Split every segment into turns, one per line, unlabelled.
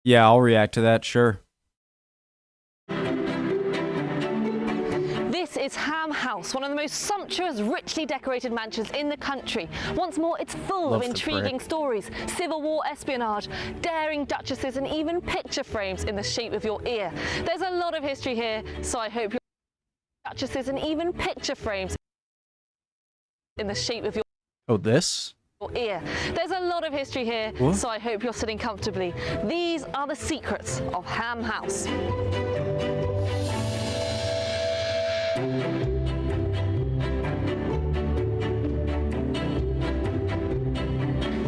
Yeah, I'll react to that, sure.
This is Ham House, one of the most sumptuous, richly decorated mansions in the country. Once more, it's full
Love
of
the
intriguing
brick.
stories, Civil War espionage, daring duchesses, and even picture frames in the shape of your ear. There's a lot of history here, so I hope duchesses and even picture frames in the shape of your
Oh, this?
ear. There's a lot of history here,
What?
so I hope you're sitting comfortably. These are the secrets of Ham House.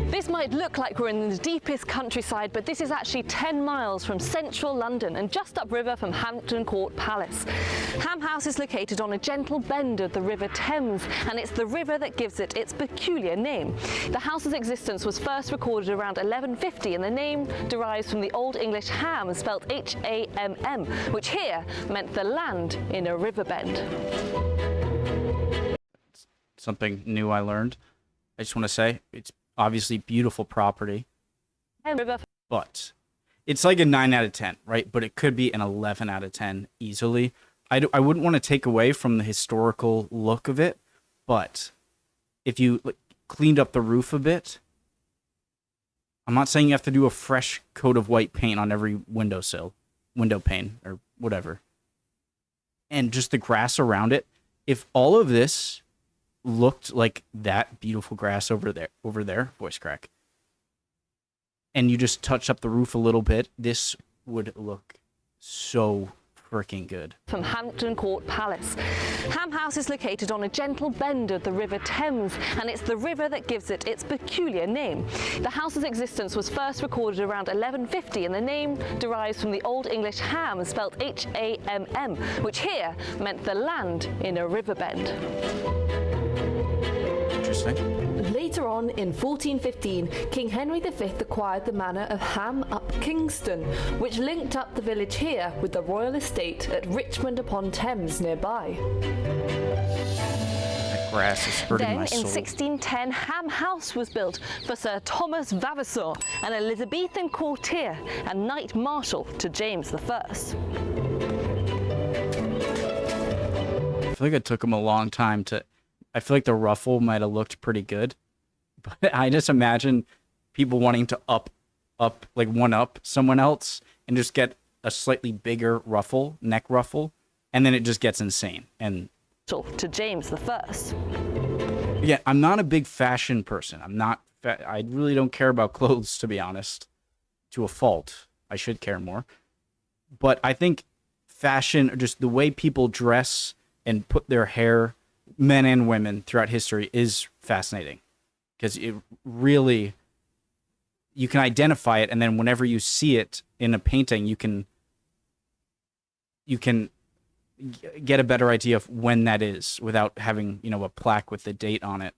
This might look like we're in the deepest countryside, but this is actually 10 miles from central London and just upriver from Hampton Court Palace. Ham House is located on a gentle bend of the River Thames, and it's the river that gives it its peculiar name. The house's existence was first recorded around 1150, and the name derives from the Old English ham, spelt H-A-M-M, which here meant the land in a river bend.
Something new I learned. I just want to say, it's obviously beautiful property,
River
but it's like a 9 out of 10, right? But it could be an 11 out of 10 easily. I wouldn't want to take away from the historical look of it, but if you cleaned up the roof a bit, I'm not saying you have to do a fresh coat of white paint on every window pane, or whatever. And just the grass around it, if all of this looked like that beautiful grass over there, voice crack, and you just touch up the roof a little bit, this would look so freaking good.
from Hampton Court Palace. Ham House is located on a gentle bend of the River Thames, and it's the river that gives it its peculiar name. The house's existence was first recorded around 1150, and the name derives from the Old English ham, spelt H-A-M-M, which here meant the land in a river bend.
Interesting.
Later on, in 1415, King Henry V acquired the manor of Ham up Kingston, which linked up the village here with the royal estate at Richmond upon Thames nearby.
That grass is hurting
Then
my
in
soul.
1610, Ham House was built for Sir Thomas Vavasor, an Elizabethan courtier and Knight Marshal to James I.
I feel like it took him a long time to... I feel like the ruffle might have looked pretty good, but I just imagine people wanting to one up someone else and just get a slightly bigger ruffle, neck ruffle, and then it just gets insane. And
To James I.
yeah, I'm not a big fashion person. I really don't care about clothes, to be honest, to a fault. I should care more. But I think fashion, or just the way people dress and put their hair, men and women throughout history, is fascinating, because it really, you can identify it, and then whenever you see it in a painting, you can get a better idea of when that is without having, a plaque with the date on it.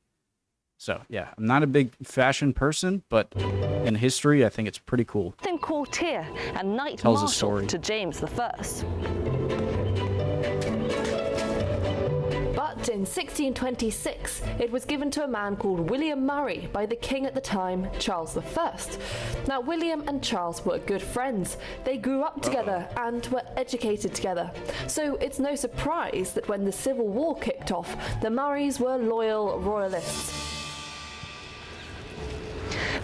So yeah, I'm not a big fashion person, but in history, I think it's pretty cool.
Then courtier and Knight
Tells a
Marshal
story.
to James I.
But in 1626, it was given to a man called William Murray by the king at the time, Charles I. Now, William and Charles were good friends. They grew up together and were educated together. So it's no surprise that when the Civil War kicked off, the Murrays were loyal royalists.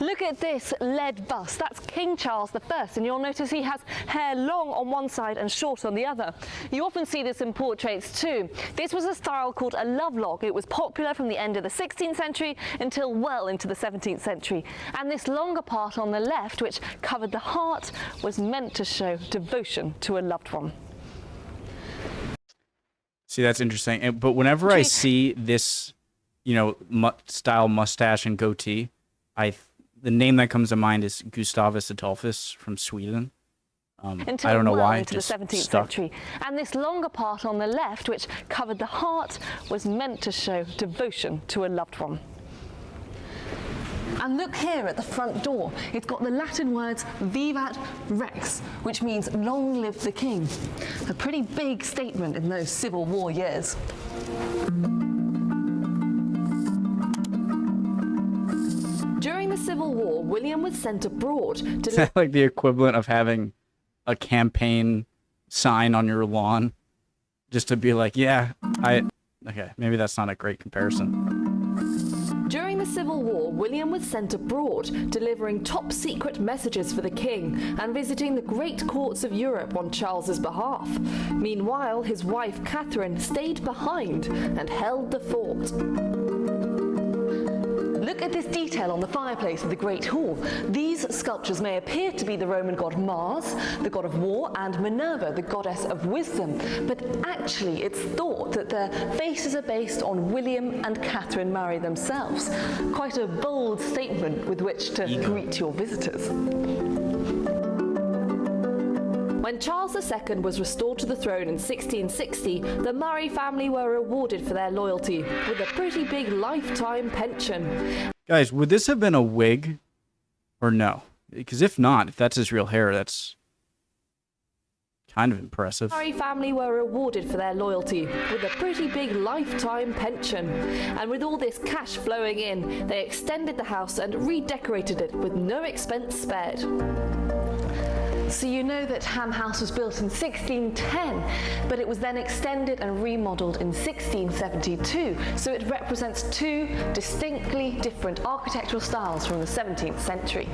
Look at this lead bust. That's King Charles I, and you'll notice he has hair long on one side and short on the other. You often see this in portraits too. This was a style called a lovelock. It was popular from the end of the 16th century until well into the 17th century. And this longer part on the left, which covered the heart, was meant to show devotion to a loved one.
See, that's interesting. But whenever I see this, style mustache and goatee, the name that comes to mind is Gustavus Adolphus from Sweden.
Until
I don't know
well
why,
into the
just
17th
stuck.
century. And this longer part on the left, which covered the heart, was meant to show devotion to a loved one. And look here at the front door. It's got the Latin words Vivat Rex, which means long live the king. A pretty big statement in those Civil War years.
During the Civil War, William was sent abroad to
Is that like the equivalent of having a campaign sign on your lawn? Just to be like, yeah, okay, maybe that's not a great comparison.
During the Civil War, William was sent abroad, delivering top-secret messages for the king and visiting the great courts of Europe on Charles's behalf. Meanwhile, his wife Catherine stayed behind and held the fort.
Look at this detail on the fireplace of the Great Hall. These sculptures may appear to be the Roman god Mars, the god of war, and Minerva, the goddess of wisdom, but actually it's thought that their faces are based on William and Catherine Murray themselves. Quite a bold statement with which to greet your visitors.
When Charles II was restored to the throne in 1660, the Murray family were rewarded for their loyalty with a pretty big lifetime pension.
Guys, would this have been a wig or no? Because if not, if that's his real hair, that's kind of impressive.
The Murray family were rewarded for their loyalty with a pretty big lifetime pension. And with all this cash flowing in, they extended the house and redecorated it with no expense spared.
So you know that Ham House was built in 1610, but it was then extended and remodeled in 1672. So it represents two distinctly different architectural styles from the 17th century.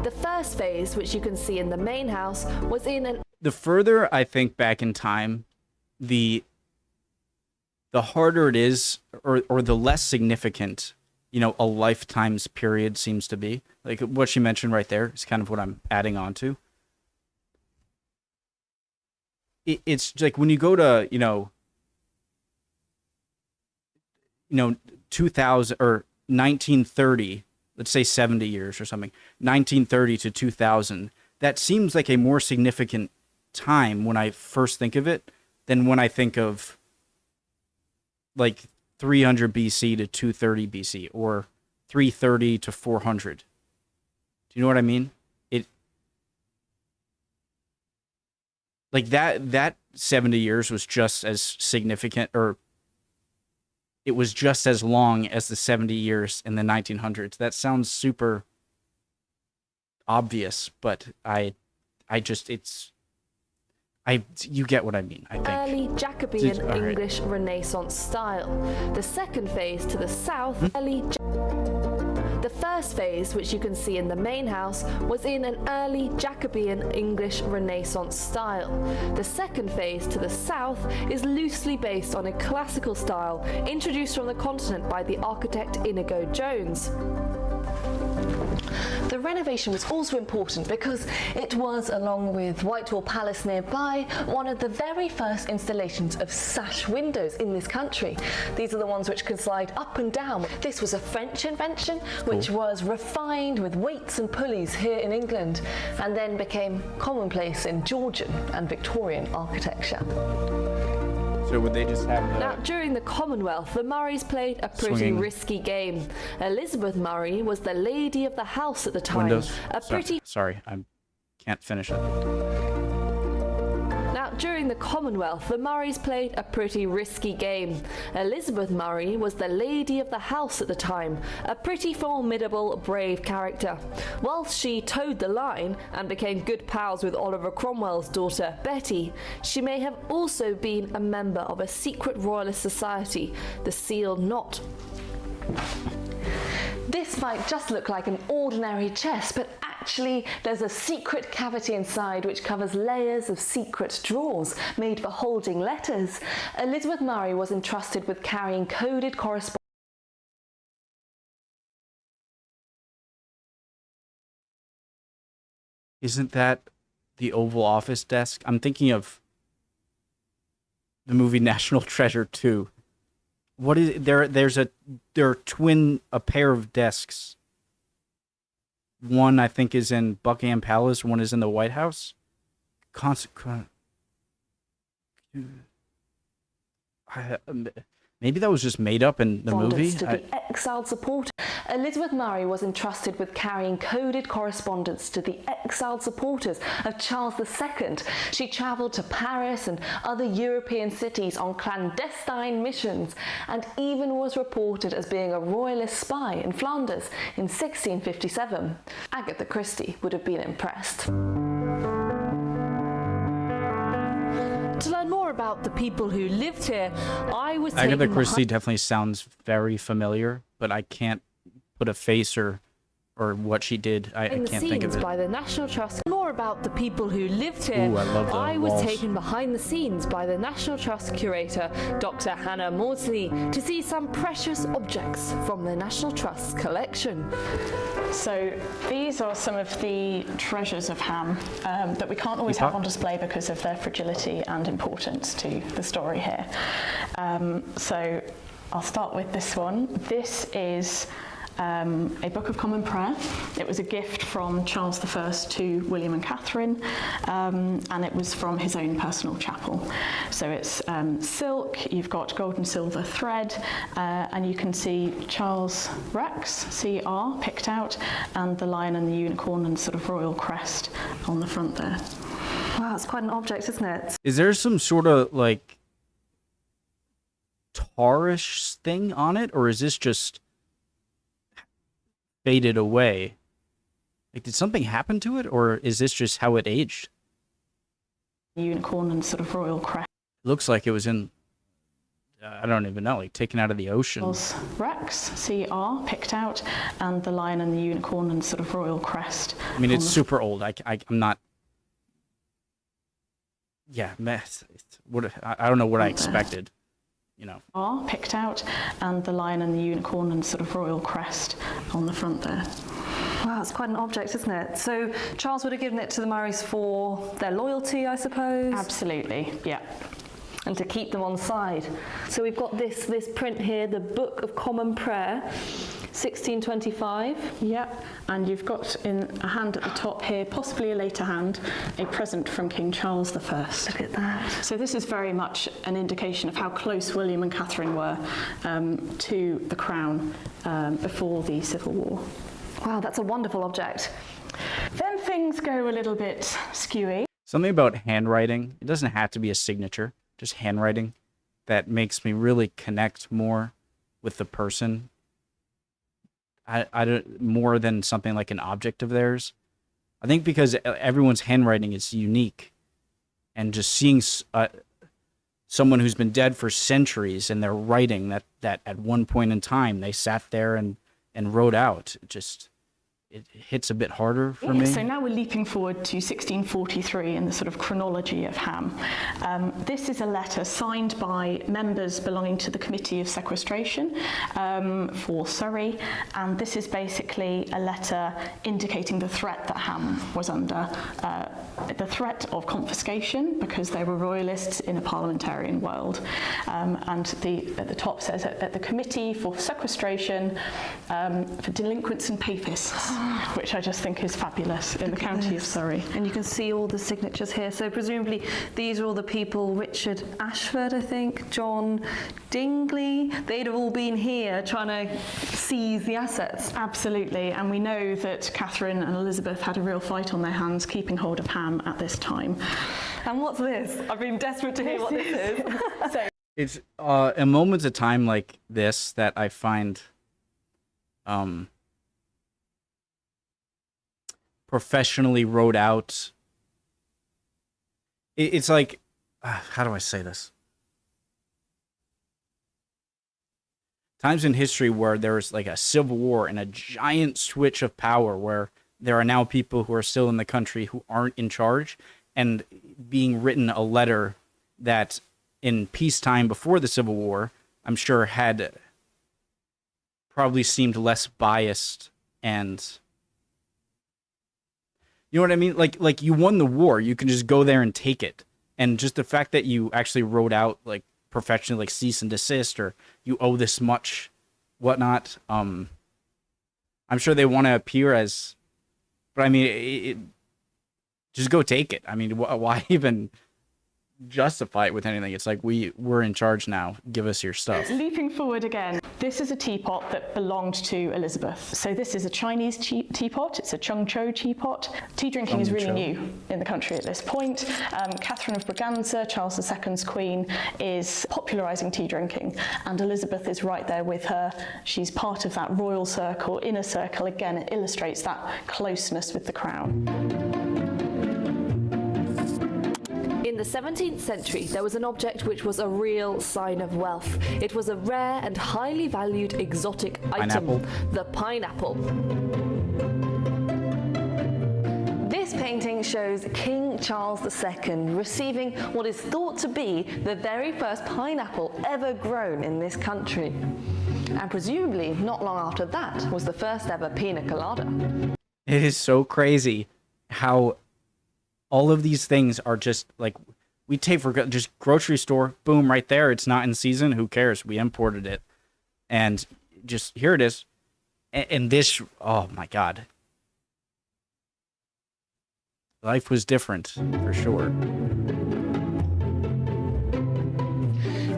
The first phase, which you can see in the main house, was in an...
The further I think back in time, the harder it is, or the less significant, you know, a lifetime's period seems to be. Like what she mentioned right there is kind of what I'm adding on to. It's like when you go to, you know, 2000 or 1930, let's say 70 years or something, 1930 to 2000, that seems like a more significant time when I first think of it than when I think of like 300 BC to 230 BC or 330 to 400. Do you know what I mean? It like that 70 years was just as significant, or it was just as long as the 70 years in the 1900s. That sounds super obvious, but you get what I mean, I think.
Early Jacobean
All right.
English Renaissance style. The second phase to the south, The first phase, which you can see in the main house, was in an early Jacobean English Renaissance style. The second phase to the south is loosely based on a classical style introduced from the continent by the architect Inigo Jones.
The renovation was also important because it was, along with Whitehall Palace nearby, one of the very first installations of sash windows in this country. These are the ones which could slide up and down. This was a French invention which was refined with weights and pulleys here in England and then became commonplace in Georgian and Victorian architecture.
So would they just have
Now, during the Commonwealth, the Murrays played a pretty
Swinging.
risky game. Elizabeth Murray was the lady of the house at the time.
windows?
Sorry,
I can't finish it.
Now, during the Commonwealth, the Murrays played a pretty risky game. Elizabeth Murray was the lady of the house at the time, a pretty formidable, brave character. Whilst she towed the line and became good pals with Oliver Cromwell's daughter, Betty, she may have also been a member of a secret royalist society, the Sealed Knot.
This might just look like an ordinary chest, but actually there's a secret cavity inside which covers layers of secret drawers made for holding letters. Elizabeth Murray was entrusted with carrying coded correspondence.
Isn't that the Oval Office desk? I'm thinking of the movie National Treasure 2. What is there? There are a pair of desks. One I think is in Buckingham Palace. One is in the White House. Maybe that was just made up in the movie.
To the exiled supporter. Elizabeth Murray was entrusted with carrying coded correspondence to the exiled supporters of Charles II. She travelled to Paris and other European cities on clandestine missions, and even was reported as being a royalist spy in Flanders in 1657. Agatha Christie would have been impressed. To learn more about the people who lived here, I was
Agatha Christie definitely sounds very familiar, but I can't put a face or what she did. I can't think of it.
By the National Trust. More about the people who lived here.
Ooh, I love the
I was
walls.
taken behind the scenes by the National Trust curator, Dr. Hannah Maudsley, to see some precious objects from the National Trust collection.
So these are some of the treasures of Ham that we can't always have on display because of their fragility and importance to the story here. So I'll start with this one. This is a Book of Common Prayer. It was a gift from Charles I to William and Catherine, and it was from his own personal chapel. So it's silk, you've got gold and silver thread, and you can see Charles Rex, CR, picked out, and the lion and the unicorn and sort of royal crest on the front there.
Wow, it's quite an object, isn't it?
Is there some sort of like tarish thing on it, or is this just faded away? Like, did something happen to it, or is this just how it aged?
Unicorn and sort of royal crest.
Looks like it was in, I don't even know, like taken out of the ocean.
Rex, CR, picked out, and the lion and the unicorn and sort of royal crest.
I mean, it's super old. I'm not. Yeah, I don't know what I expected. You know.
Picked out, and the lion and the unicorn and sort of royal crest on the front there.
Wow, it's quite an object, isn't it? So Charles would have given it to the Murrays for their loyalty, I suppose?
Absolutely, yeah.
And to keep them on side. So we've got this print here, the Book of Common Prayer, 1625.
Yep, and you've got in a hand at the top here, possibly a later hand, a present from King Charles I.
Look at that.
So this is very much an indication of how close William and Catherine were to the crown before the Civil War.
Wow, that's a wonderful object.
Then things go a little bit skewy.
Something about handwriting. It doesn't have to be a signature, just handwriting, that makes me really connect more with the person. I don't, more than something like an object of theirs. I think because everyone's handwriting is unique, and just seeing someone who's been dead for centuries and they're writing that at one point in time they sat there and wrote out, it hits a bit harder for me.
So now we're leaping forward to 1643 in the sort of chronology of Ham. This is a letter signed by members belonging to the Committee of Sequestration for Surrey, and this is basically a letter indicating the threat that Ham was under, the threat of confiscation because they were royalists in a parliamentarian world. And at the top says at the Committee for Sequestration for Delinquents and Papists, which I just think is fabulous in the county of Surrey.
And you can see all the signatures here. So presumably these are all the people, Richard Ashford, I think, John Dingley, they'd have all been here trying to seize the assets.
Absolutely, and we know that Catherine and Elizabeth had a real fight on their hands keeping hold of Ham at this time.
And what's this? I've been desperate to hear what this is.
So,
It's in moments of time like this that I find professionally wrote out. It's like, how do I say this? Times in history where there's like a civil war and a giant switch of power where there are now people who are still in the country who aren't in charge, and being written a letter that in peacetime before the Civil War, I'm sure had probably seemed less biased, and you know what I mean? Like you won the war, you can just go there and take it. And just the fact that you actually wrote out like professionally, like cease and desist, or you owe this much, whatnot. I'm sure they want to appear as, but I mean, just go take it. I mean, why even justify it with anything. It's like we're in charge now. Give us your stuff.
Leaping forward again, this is a teapot that belonged to Elizabeth. So this is a Chinese teapot. It's a Chengzhou teapot. Tea drinking is really new in the country at this point. Catherine of Braganza, Charles II's queen, is popularising tea drinking, and Elizabeth is right there with her. She's part of that royal circle, inner circle. Again, it illustrates that closeness with the crown.
In the 17th century, there was an object which was a real sign of wealth. It was a rare and highly valued exotic
Pineapple.
item, the pineapple.
This painting shows King Charles II receiving what is thought to be the very first pineapple ever grown in this country. And presumably, not long after that, was the first ever pina colada.
It is so crazy how all of these things are just like we take for just grocery store, boom, right there. It's not in season. Who cares? We imported it, and just here it is. And this, oh my God, life was different for sure.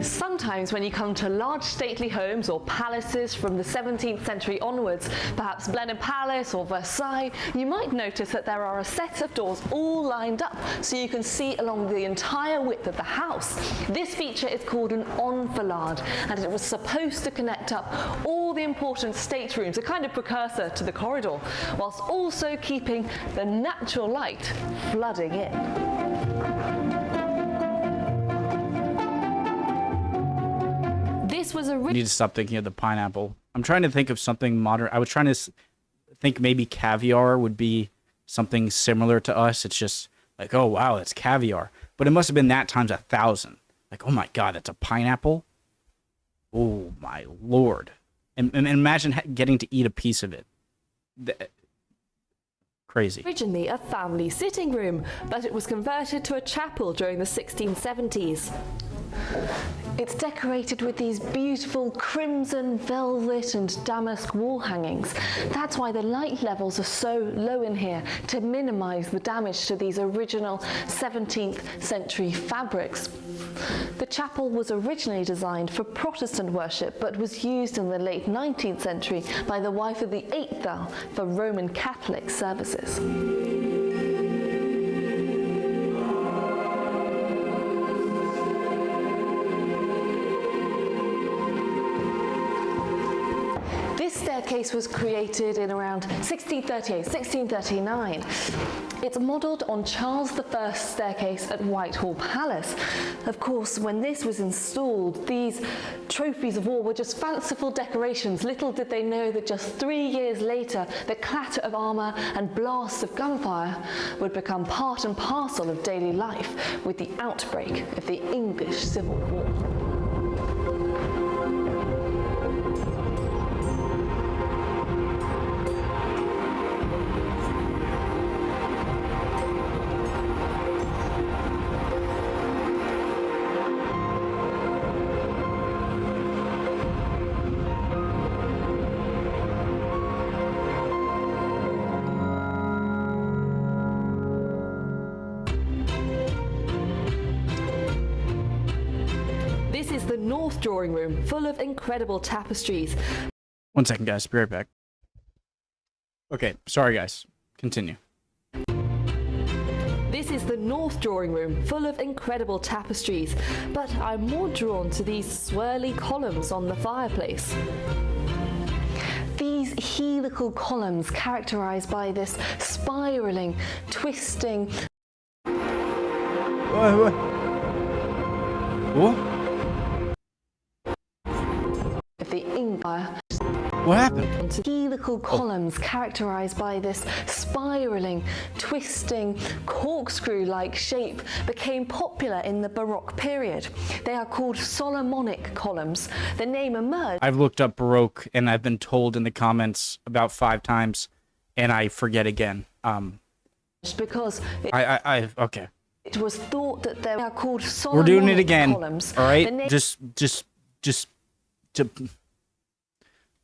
Sometimes when you come to large stately homes or palaces from the 17th century onwards, perhaps Blenheim Palace or Versailles, you might notice that there are a set of doors all lined up so you can see along the entire width of the house. This feature is called an enfilade, and it was supposed to connect up all the important staterooms, a kind of precursor to the corridor, whilst also keeping the natural light flooding in.
This was a
I need to stop thinking of the pineapple. I'm trying to think of something modern. I was trying to think maybe caviar would be something similar to us. It's just like, oh, wow, it's caviar. But it must have been that times 1,000. Like, oh, my God, that's a pineapple? Oh, my Lord. And imagine getting to eat a piece of it. Crazy.
originally a family sitting room, but it was converted to a chapel during the 1670s.
It's decorated with these beautiful crimson, velvet and damask wall hangings. That's why the light levels are so low in here, to minimise the damage to these original 17th century fabrics. The chapel was originally designed for Protestant worship, but was used in the late 19th century by the wife of the 8th Earl for Roman Catholic services. This staircase was created in around 1638, 1639. It's modelled on Charles I's staircase at Whitehall Palace. Of course, when this was installed, these trophies of war were just fanciful decorations. Little did they know that just 3 years later, the clatter of armour and blasts of gunfire would become part and parcel of daily life with the outbreak of the English Civil War.
This is the North Drawing Room, full of incredible tapestries.
1 second, guys. Be right back. Okay, sorry, guys. Continue.
This is the North Drawing Room, full of incredible tapestries, but I'm more drawn to these swirly columns on the fireplace.
These helical columns, characterised by this spiralling, twisting.
What?
Of the Empire.
What happened?
Helical columns, characterised by this spiralling, twisting, corkscrew-like shape, became popular in the Baroque period. They are called Solomonic columns. The name emerged.
I've looked up Baroque, and I've been told in the comments about 5 times, and I forget again.
Because
Okay.
it was thought that they are called
We're
Solomonic
doing it again.
columns.
All right,
The name-
just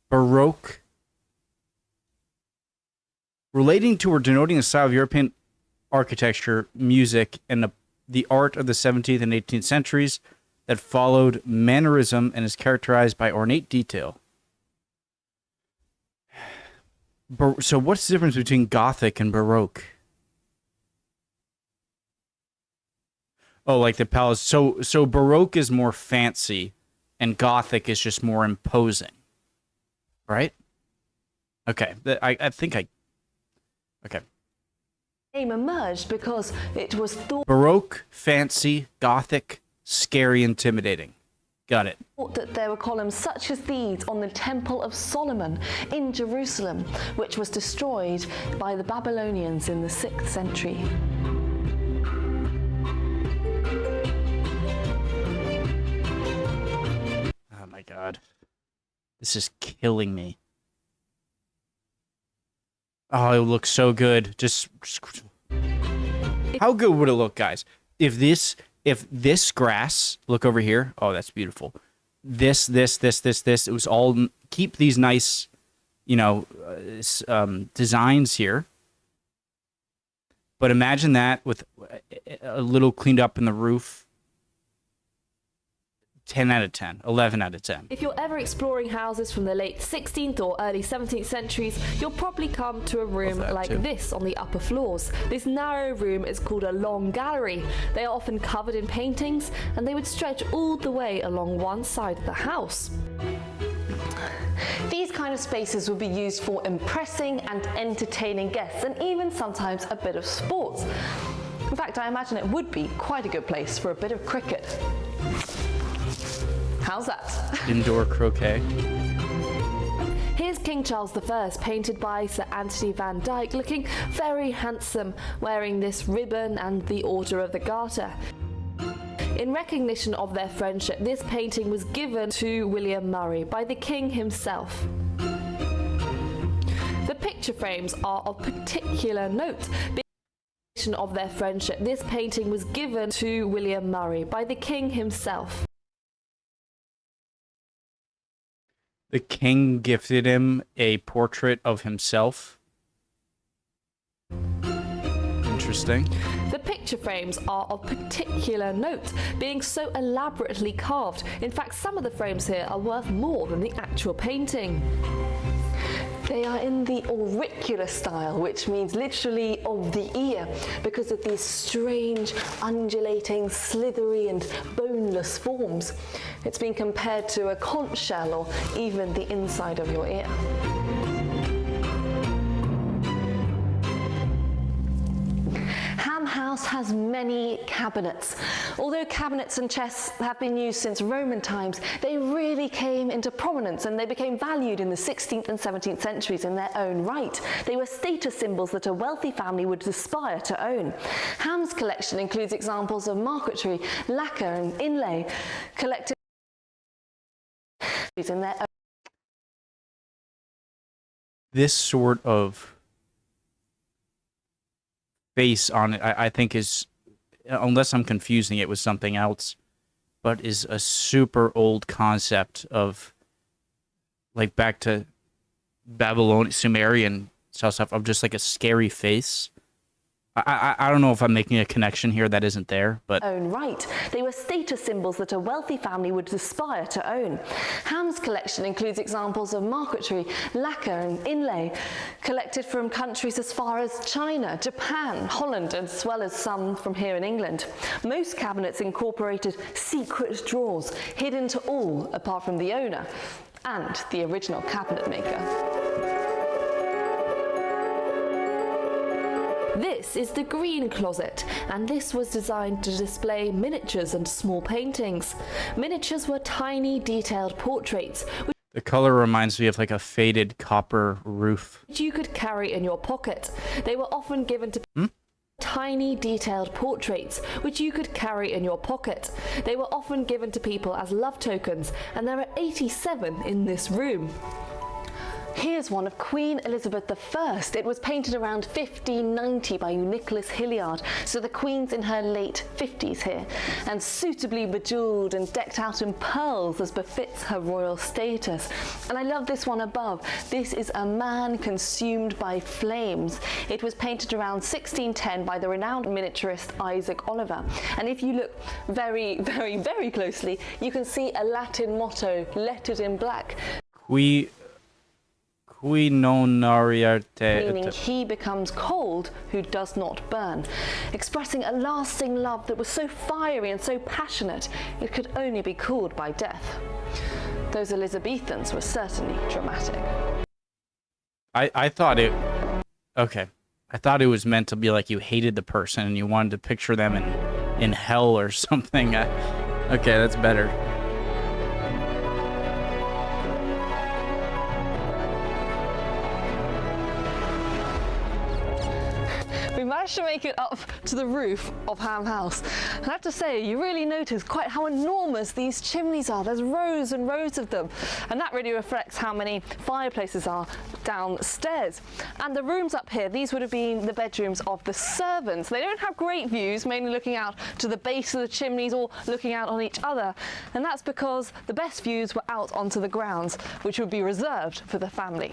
Baroque, relating to or denoting a style of European architecture, music, and the the art of the 17th and 18th centuries that followed mannerism and is characterized by ornate detail. So what's the difference between Gothic and Baroque? Oh, like the palace. So Baroque is more fancy, and Gothic is just more imposing, right? Okay, I think I. Okay.
Name emerged because it was thought
Baroque, fancy, Gothic, scary, intimidating. Got it.
that there were columns such as these on the Temple of Solomon in Jerusalem, which was destroyed by the Babylonians in the 6th century.
Oh my god. This is killing me. Oh, it looks so good. Just how good would it look, guys? If this grass, look over here. Oh, that's beautiful. This. It was all, keep these nice, designs here. But imagine that with a little cleaned up in the roof. 10 out of 10, 11 out of 10.
If you're ever exploring houses from the late 16th or early 17th centuries, you'll probably come to a room like this on the upper floors. This narrow room is called a long gallery. They are often covered in paintings, and they would stretch all the way along one side of the house.
These kind of spaces would be used for impressing and entertaining guests, and even sometimes a bit of sports. In fact, I imagine it would be quite a good place for a bit of cricket. How's that?
Indoor croquet.
Here's King Charles I, painted by Sir Anthony van Dyck, looking very handsome, wearing this ribbon and the Order of the Garter. In recognition of their friendship, this painting was given to William Murray by the King himself. The picture frames are of particular note. Of their friendship, this painting was given to William Murray by the King himself.
The king gifted him a portrait of himself. Interesting.
The picture frames are of particular note, being so elaborately carved. In fact, some of the frames here are worth more than the actual painting.
They are in the auricular style, which means literally of the ear, because of these strange, undulating, slithery and boneless forms. It's been compared to a conch shell or even the inside of your ear. Ham House has many cabinets. Although cabinets and chests have been used since Roman times, they really came into prominence and they became valued in the 16th and 17th centuries in their own right. They were status symbols that a wealthy family would aspire to own. Ham's collection includes examples of marquetry, lacquer and inlay, collected in their own.
This sort of face on it, I think is, unless I'm confusing it with something else, but is a super old concept of, like, back to Babylonian, Sumerian stuff, of just like a scary face. I don't know if I'm making a connection here that isn't there, but
own right. They were status symbols that a wealthy family would aspire to own. Ham's collection includes examples of marquetry, lacquer and inlay, collected from countries as far as China, Japan, Holland, as well as some from here in England. Most cabinets incorporated secret drawers, hidden to all apart from the owner and the original cabinet maker.
This is the green closet, and this was designed to display miniatures and small paintings. Miniatures were tiny, detailed portraits,
the color reminds me of like a faded copper roof.
which you could carry in your pocket. They were often given to tiny, detailed portraits, which you could carry in your pocket. They were often given to people as love tokens, and there are 87 in this room.
Here's one of Queen Elizabeth I. It was painted around 1590 by Nicholas Hilliard, so the Queen's in her late 50s here, and suitably bejewelled and decked out in pearls as befits her royal status. And I love this one above. This is a man consumed by flames. It was painted around 1610 by the renowned miniaturist Isaac Oliver. And if you look very, very, very closely, you can see a Latin motto lettered in black.
Qui non ariarte.
Meaning he becomes cold who does not burn, expressing a lasting love that was so fiery and so passionate it could only be cooled by death. Those Elizabethans were certainly dramatic.
I thought it... Okay. I thought it was meant to be like you hated the person and you wanted to picture them in hell or something. Okay, that's better.
We managed to make it up to the roof of Ham House. And I have to say, you really notice quite how enormous these chimneys are. There's rows and rows of them. And that really reflects how many fireplaces are downstairs. And the rooms up here, these would have been the bedrooms of the servants. They don't have great views, mainly looking out to the base of the chimneys or looking out on each other. And that's because the best views were out onto the grounds, which would be reserved for the family.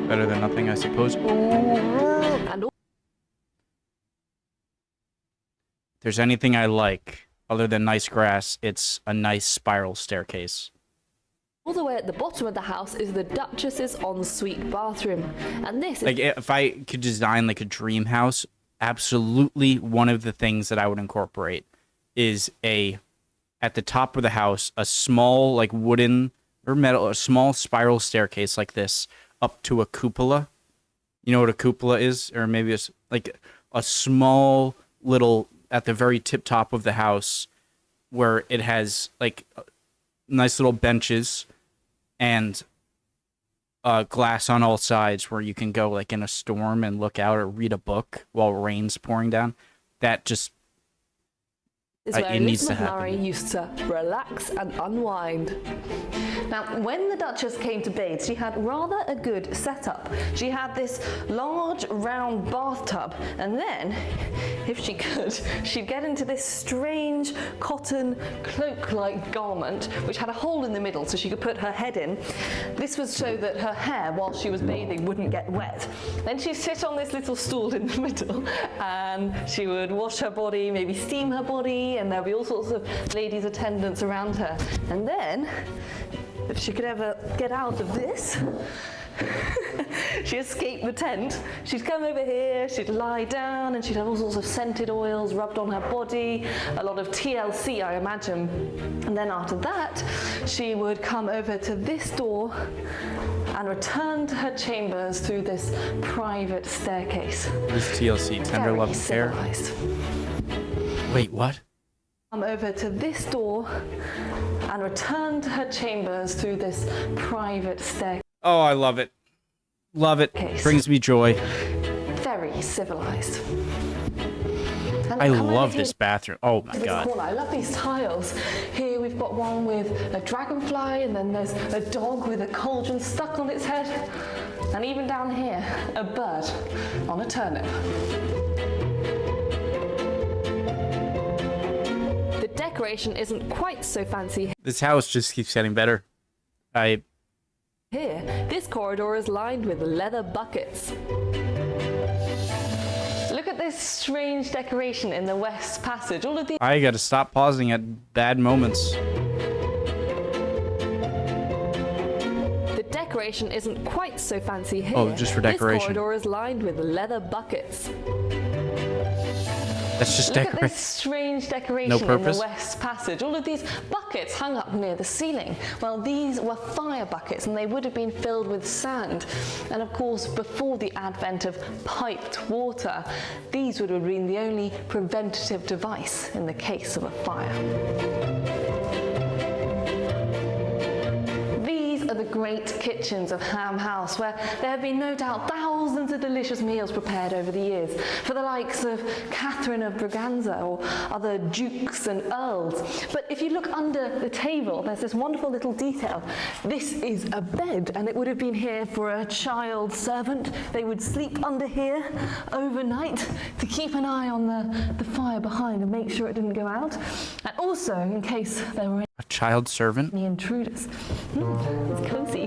Better than nothing, I suppose.
And
If there's anything I like other than nice grass, it's a nice spiral staircase.
All the way at the bottom of the house is the Duchess's ensuite bathroom. And this is
Like, if I could design like a dream house, absolutely one of the things that I would incorporate is at the top of the house, a small like wooden or metal, a small spiral staircase like this up to a cupola. You know what a cupola is? Or maybe it's like a small little at the very tip top of the house where it has like nice little benches and glass on all sides where you can go like in a storm and look out or read a book while rain's pouring down. That just
where
it needs to
Elizabeth
happen.
Murray used to relax and unwind.
Now, when the Duchess came to bathe, she had rather a good setup. She had this large round bathtub, and then, if she could, she'd get into this strange cotton cloak-like garment, which had a hole in the middle so she could put her head in. This was so that her hair, while she was bathing, wouldn't get wet. Then she'd sit on this little stool in the middle, and she would wash her body, maybe steam her body, and there'd be all sorts of ladies' attendants around her. And then, if she could ever get out of this, she escaped the tent, she'd come over here, she'd lie down, and she'd have all sorts of scented oils rubbed on her body, a lot of TLC, I imagine. And then after that, she would come over to this door and return to her chambers through this private staircase.
This TLC, tender
Very
love affair.
civilized.
Wait, what?
Come over to this door and return to her chambers through this private staircase.
Oh, I love it. Love it.
Case.
Brings me joy.
Very civilized. And
I
come over
love
here
this bathroom. Oh my
to this
god.
corner. I love these tiles. Here we've got one with a dragonfly, and then there's a dog with a cauldron stuck on its head. And even down here, a bird on a turnip.
The decoration isn't quite so fancy
This house just keeps getting better.
here. This corridor is lined with leather buckets.
Look at this strange decoration in the West Passage. All of these
I gotta stop pausing at bad moments.
The decoration isn't quite so fancy here.
Oh, just for decoration.
This corridor is lined with leather buckets.
That's just
Look at
decoration.
this strange decoration
No
in
purpose?
the West Passage. All of these buckets hung up near the ceiling. Well, these were fire buckets, and they would have been filled with sand. And of course, before the advent of piped water, these would have been the only preventative device in the case of a fire. These are the great kitchens of Ham House, where there have been no doubt thousands of delicious meals prepared over the years for the likes of Catherine of Braganza or other dukes and earls. But if you look under the table, there's this wonderful little detail. This is a bed, and it would have been here for a child servant. They would sleep under here overnight to keep an eye on the fire behind and make sure it didn't go out. And also, in case there were
A child servant?
any intruders. It's cozy.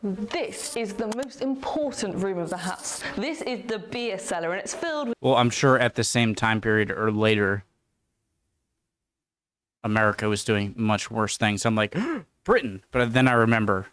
This is the most important room of the house. This is the beer cellar, and it's filled with...
Well, I'm sure at the same time period or later, America was doing much worse things. I'm like, Britain. But then I remember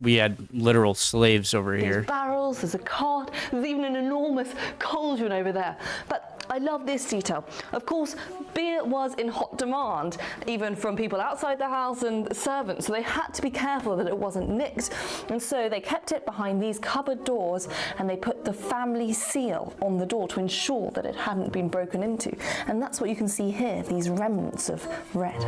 we had literal slaves over here.
There's barrels, there's a cart, there's even an enormous cauldron over there. But I love this detail. Of course, beer was in hot demand, even from people outside the house and servants, so they had to be careful that it wasn't nicked. And so they kept it behind these cupboard doors, and they put the family seal on the door to ensure that it hadn't been broken into. And that's what you can see here, these remnants of red.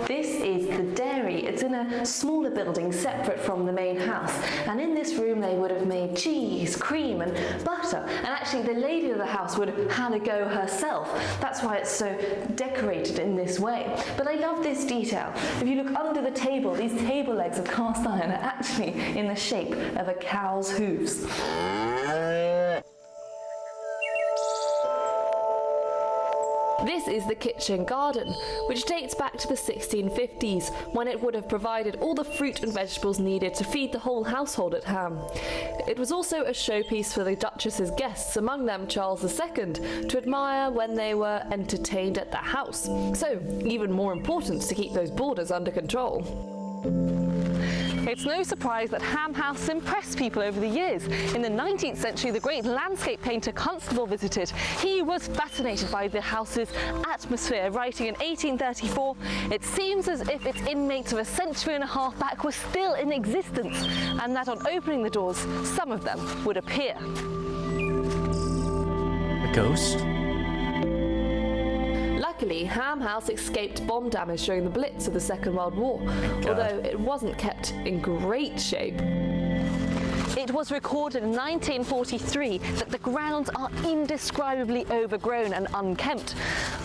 This is the dairy. It's in a smaller building separate from the main house. And in this room they would have made cheese, cream and butter. And actually the lady of the house would have had a go herself. That's why it's so decorated in this way. But I love this detail. If you look under the table, these table legs of cast iron are actually in the shape of a cow's hooves. This is the kitchen garden, which dates back to the 1650s, when it would have provided all the fruit and vegetables needed to feed the whole household at Ham. It was also a showpiece for the Duchess's guests, among them Charles II, to admire when they were entertained at the house. So, even more important to keep those borders under control. It's no surprise that Ham House impressed people over the years. In the 19th century, the great landscape painter Constable visited. He was fascinated by the house's atmosphere, writing in 1834, "It seems as if its inmates of a century and a half back were still in existence, and that on opening the doors, some of them would appear."
A ghost?
Luckily, Ham House escaped bomb damage during the Blitz of the Second World War, although it wasn't kept in great shape.
It was recorded in 1943 that the grounds are indescribably overgrown and unkempt.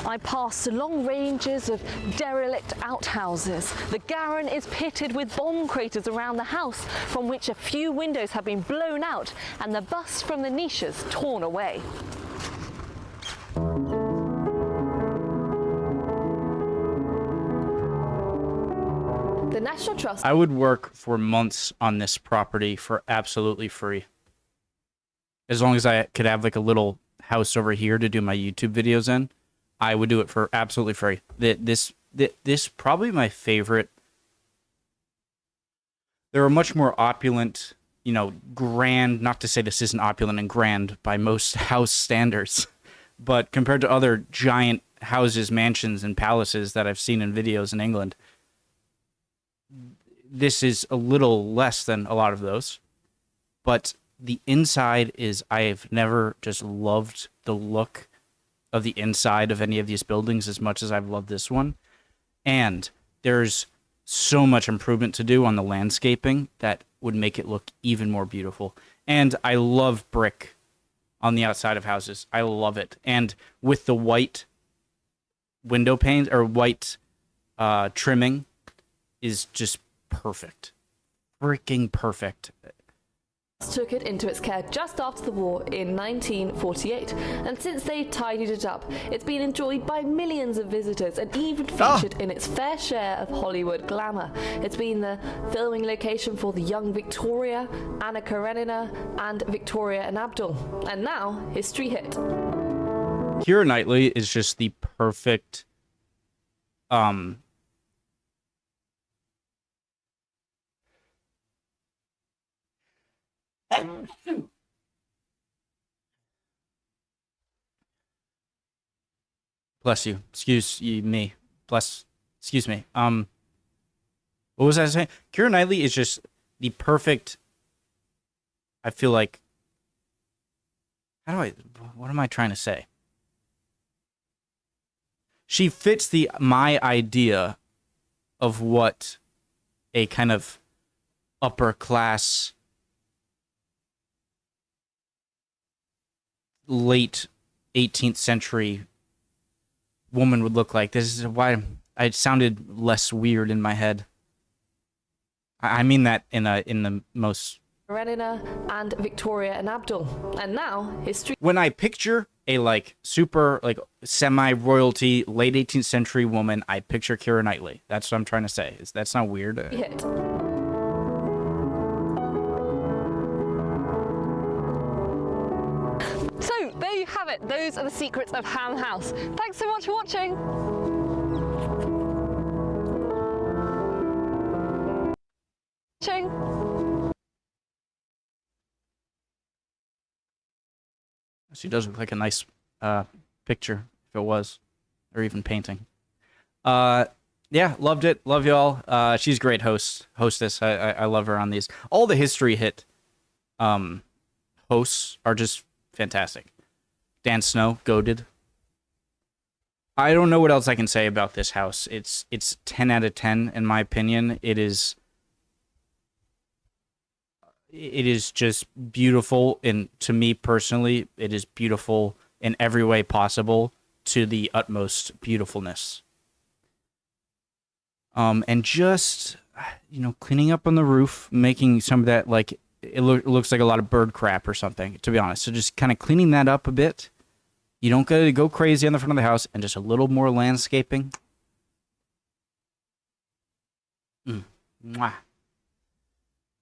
I passed long ranges of derelict outhouses. The garren is pitted with bomb craters around the house, from which a few windows have been blown out and the busts from the niches torn away. The National Trust...
I would work for months on this property for absolutely free. As long as I could have like a little house over here to do my YouTube videos in, I would do it for absolutely free. This probably my favorite. There are much more opulent, you know, grand, not to say this isn't opulent and grand by most house standards, but compared to other giant houses, mansions, and palaces that I've seen in videos in England, this is a little less than a lot of those. But the inside is, I've never just loved the look of the inside of any of these buildings as much as I've loved this one. And there's so much improvement to do on the landscaping that would make it look even more beautiful. And I love brick on the outside of houses. I love it. And with the white window panes or white trimming is just perfect. Freaking perfect.
took it into its care just after the war in 1948, and since they tidied it up, it's been enjoyed by millions of visitors and even featured in its fair share of Hollywood glamour. It's been the filming location for the young Victoria, Anna Karenina, and Victoria and Abdul, and now history hit.
Keira Knightley is just the perfect bless you. Excuse me. Excuse me. What was I saying? Keira Knightley is just the perfect, I feel like, what am I trying to say? she fits my idea of what a kind of upper class, late 18th century woman would look like. This is why it sounded less weird in my head. I mean that in the most
Karenina and Victoria and Abdul. And now history
when I picture a like super like semi-royalty late 18th century woman, I picture Keira Knightley. That's what I'm trying to say. That's not weird.
hit.
So there you have it. Those are the secrets of Ham House. Thanks so much for watching.
She does look like a nice picture, if it was, or even painting. Yeah, loved it. Love y'all. She's a great hostess. I love her on these. All the History Hit hosts are just fantastic. Dan Snow, goated. I don't know what else I can say about this house. It's 10 out of 10 in my opinion. It is just beautiful, and to me personally, it is beautiful in every way possible, to the utmost beautifulness. And just, cleaning up on the roof, making some of that, like, it looks like a lot of bird crap or something, to be honest. So just kind of cleaning that up a bit. You don't gotta go crazy on the front of the house, and just a little more landscaping. Mwah.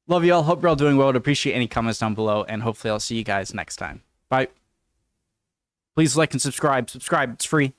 Love y'all. Hope you're all doing well. I'd appreciate any comments down below, and hopefully I'll see you guys next time. Bye. Please like and subscribe. Subscribe. It's free.